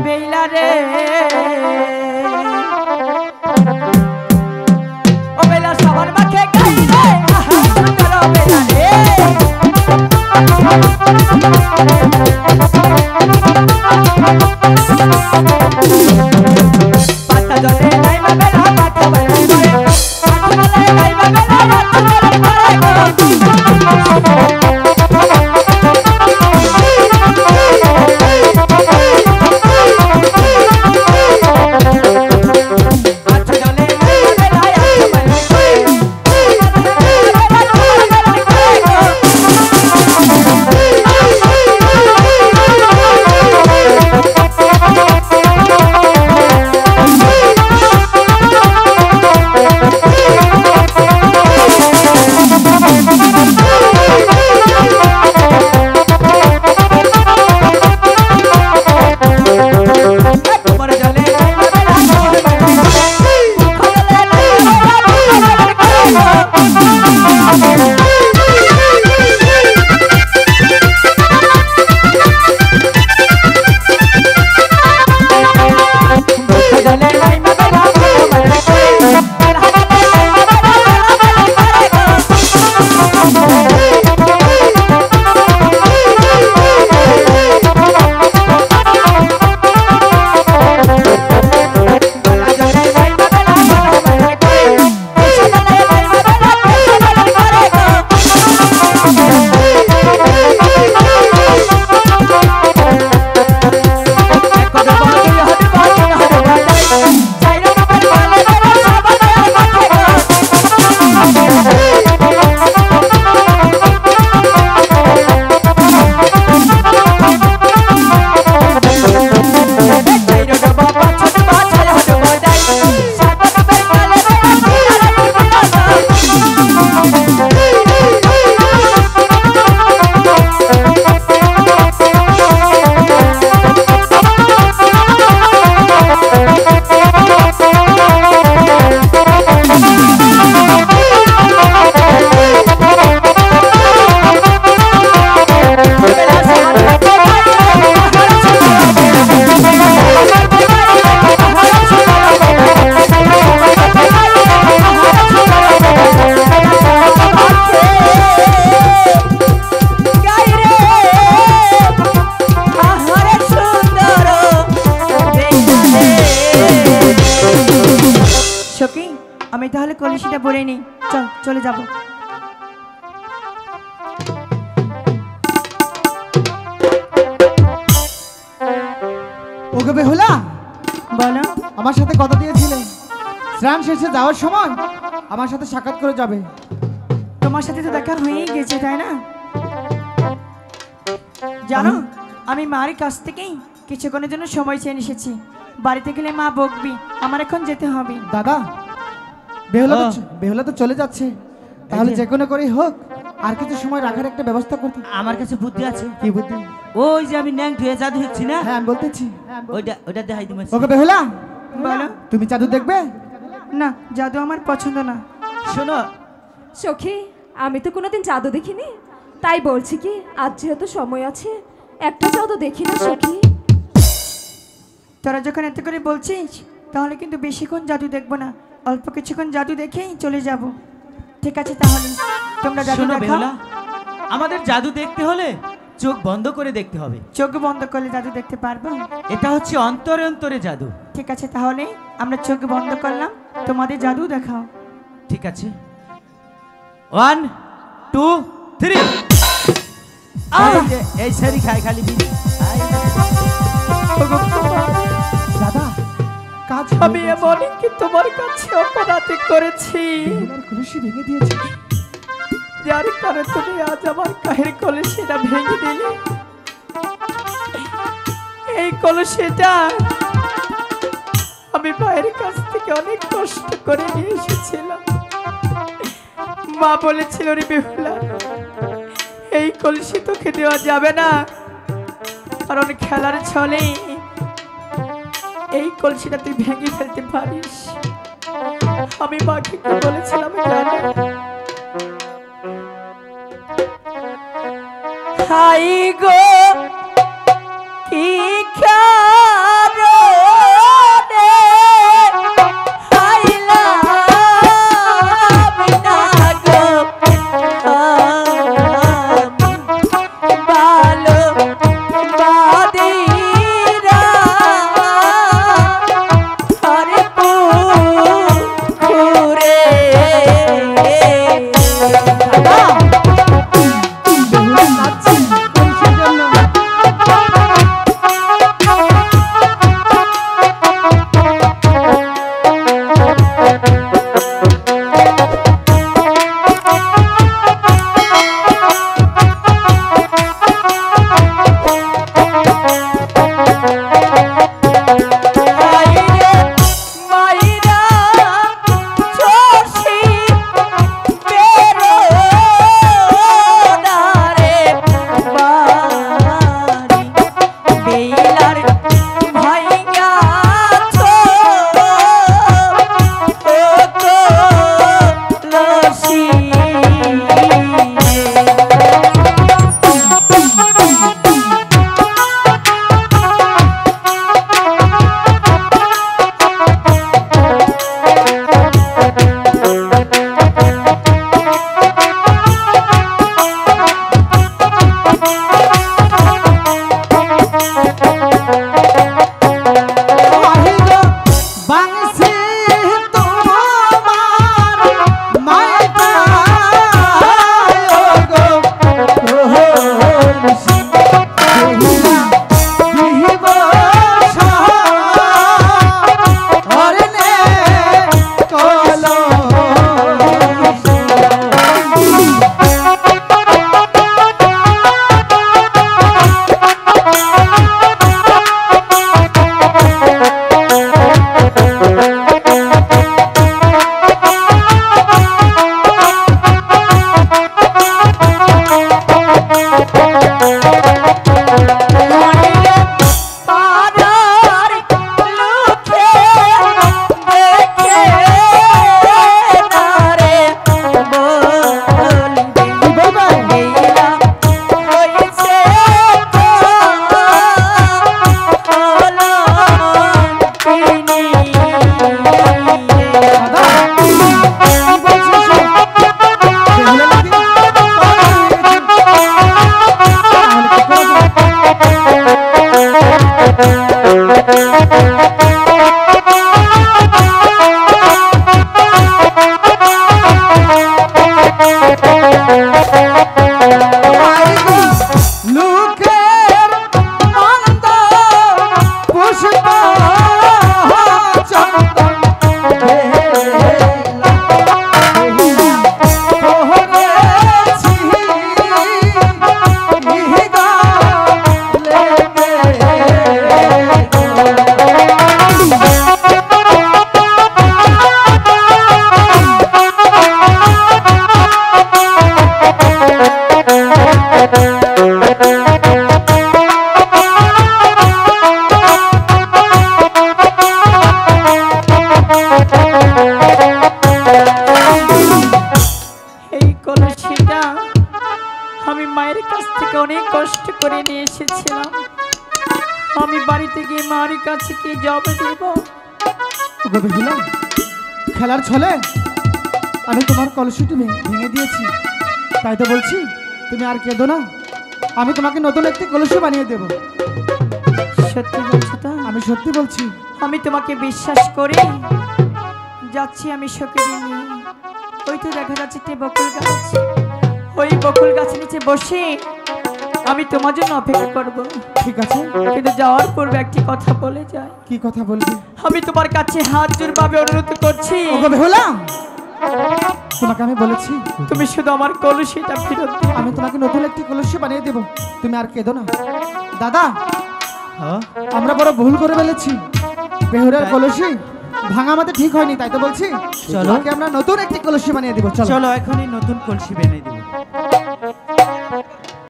বেলা রে ও বেলা সবার মাঠে গাই রে সুন্দর বেলা রে পাতা জলে নাইবা বেলা পাতা বেলা করে পাতা জলে নাইবা বেলা পাতা বেলা করে আমি তাহলে কলসিটা ভরে নেই চল চলে যাব ওকে বেহুলা বলো আমার সাথে কথা দিয়েছিলে স্নান শেষে যাওয়ার সময় আমার সাথে সাক্ষাৎ করে যাবে তোমার সাথে তো দেখা হয়েই গেছে তাই না জানো আমি মার কাছ থেকেই কিছুক্ষণের জন্য সময় চেয়ে এসেছি বাড়িতে গেলে মা বকবি আমার এখন যেতে হবে দাদা বেহুলা তো চলে যাচ্ছে তাহলে যে কোনো করেই হোক আর কিছু সময় রাখার একটা ব্যবস্থা করতে আমার কাছে বুদ্ধি আছে কি বুদ্ধি ওই যে আমি ন্যাং ধুয়ে জাদু হচ্ছি না হ্যাঁ আমি বলতেছি ওইটা দেখাই তুমি ওকে বেহুলা বলো তুমি জাদু দেখবে না জাদু আমার পছন্দ না শোনো সখী আমি তো কোনোদিন জাদু দেখিনি তাই বলছি কি আজ যেহেতু সময় আছে একটা জাদু দেখি না সখী তোরা যখন এত করে বলছিস তাহলে কিন্তু বেশিক্ষণ জাদু দেখবো না অল্প কিছুক্ষণ জাদু দেখেই চলে যাব ঠিক আছে তাহলে তোমরা জাদু শোনো দেখাও বেহুলা আমাদের জাদু দেখতে হলে চোখ বন্ধ করে দেখতে হবে চোখ বন্ধ করলে জাদু দেখতে পারবো এটা হচ্ছে অন্তরে অন্তরে জাদু ঠিক আছে তাহলে আমরা চোখ বন্ধ করলাম তোমাদের জাদু দেখাও ঠিক আছে 1 2 3 এই সারি খাই খালি বিড়ি দাদা কাজ আমি এমন কি তোমার কাছে অপরাধ করেছি বেহুলার কলসি ভেঙে দিয়েছে যার কারণে তুমি আজ আমার কাহের কলসিটা ভেঙে দিলে এই কলসিটা আমি ভাইয়ের কাছ থেকে অনেক কষ্ট করে নিয়ে এসেছিলাম মা বলেছিল রে বেহুলা এই কলসি তোকে দেওয়া যাবে না কারণ খেলার ছলে এই কলসিটা তুই ভেঙে ফেলতে পারিস আমি মাকে কি বলেছিলাম জানো হাই গো কি আহিলো বাংসি তোমার মাইটা গো কলসি দেহিলা বিহিব অরনে কলসি আমি মায়ের কাছ থেকে অনেক কষ্ট করে নিয়ে এসেছিলাম। আমি বাড়িতে গিয়ে মায়ের কাছে কি জবাব দেব? ওগো বেহুলা, খেলার ছলে আমি তোমার কলসিটি ভেঙে দিয়েছি, তাই তো বলছি তুমি আর কেঁদো না, আমি তোমাকে নতুন একটি কলসি বানিয়ে দেব। সত্যি বলছো তো? আমি সত্যি বলছি। আমি তোমাকে বিশ্বাস করি যাচ্ছি আমি সখী নিয়ে। ওই তো দেখা যাচ্ছে একটি বকুল গাছ, ওই বকুল গাছের নিচে বসে আমি তোমার জন্য অপেক্ষা করব। ঠিক আছে, কিন্তু যাওয়ার পূর্বে একটি কথা বলে যায়। কি কথা বলবি? আমি তোমার কাছে হাত জোড় ভাবে অনুরোধ করছি, ওগো বেহুলা, তোমাকে আমি বলেছি তুমি শুধু আমার কলসিটা ফেরত দিও। আমি তোমাকে নতুন একটি কলসি বানিয়ে দেব, তুমি আর কেঁদো না। দাদা, আমরা বড় ভুল করে ফেলেছি, বেহুলার কলসি ভাঙা আমাদের ঠিক হয়নি, তাই তো বলছি চলো তোমাকে আমরা নতুন একটি কলসি বানিয়ে দেব। চলো চলো এখনই নতুন কলসি বানিয়ে দেবো।